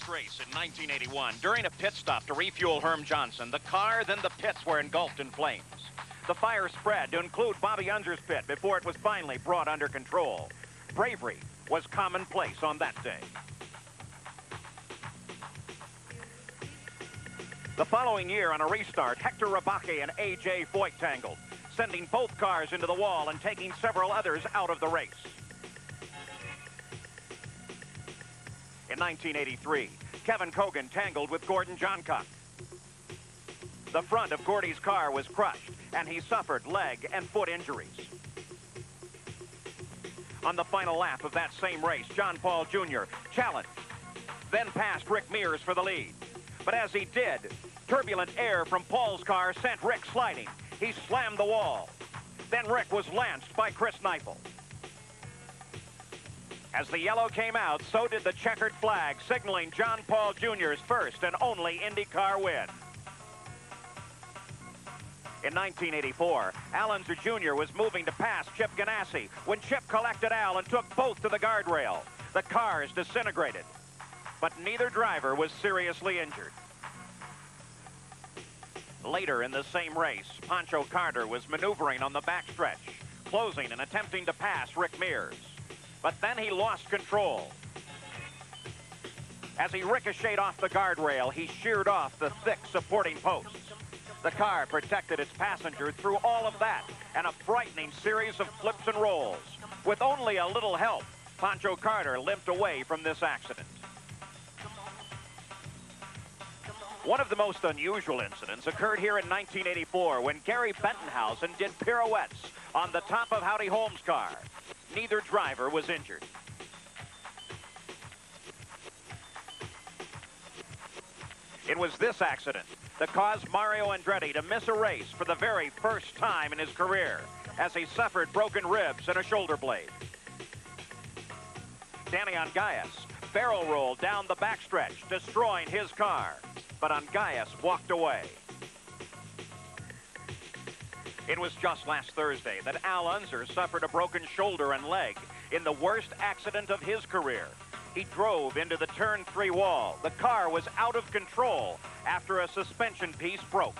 race in 1981. During a pit stop to refuel Herm Johnson, the car, then the pits were engulfed in flames. The fire spread to include Bobby Unser's pit before it was finally brought under control. Bravery was commonplace on that day. The following year on a restart, Hector Rabacchi and A.J. Foyt tangled, sending both cars into the wall and taking several others out of the race. In 1983, Kevin Cogan tangled with Gordon Johncock. The front of Gordy's car was crushed, and he suffered leg and foot injuries. On the final lap of that same race, John Paul Jr. challenged, then passed Rick Mears for the lead. But as he did, turbulent air from Paul's car sent Rick sliding. He slammed the wall. Then Rick was lanced by Chris Neifel. As the yellow came out, so did the checkered flag, signaling John Paul Jr.'s first and only IndyCar win. In 1984, Al Unser Jr. was moving to pass Chip Ganassi when Chip collected Al and took both to the guardrail. The cars disintegrated, but neither driver was seriously injured. Later in the same race, Pancho Carter was maneuvering on the backstretch, closing and attempting to pass Rick Mears. But then he lost control. As he ricocheted off the guardrail, he sheared off the thick supporting posts. The car protected its passenger through all of that and a frightening series of flips and rolls. With only a little help, Pancho Carter limped away from this accident. One of the most unusual incidents occurred here in 1984 when Gary Bentonhausen did pirouettes on the top of Howdy Holmes' car. Neither driver was injured. It was this accident that caused Mario Andretti to miss a race for the very first time in his career as he suffered broken ribs and a shoulder blade. Danny Ongais barrel rolled down the backstretch, destroying his car, but Ongais walked away. It was just last Thursday that Al Unser suffered a broken shoulder and leg in the worst accident of his career. He drove into the turn 3 wall. The car was out of control after a suspension piece broke.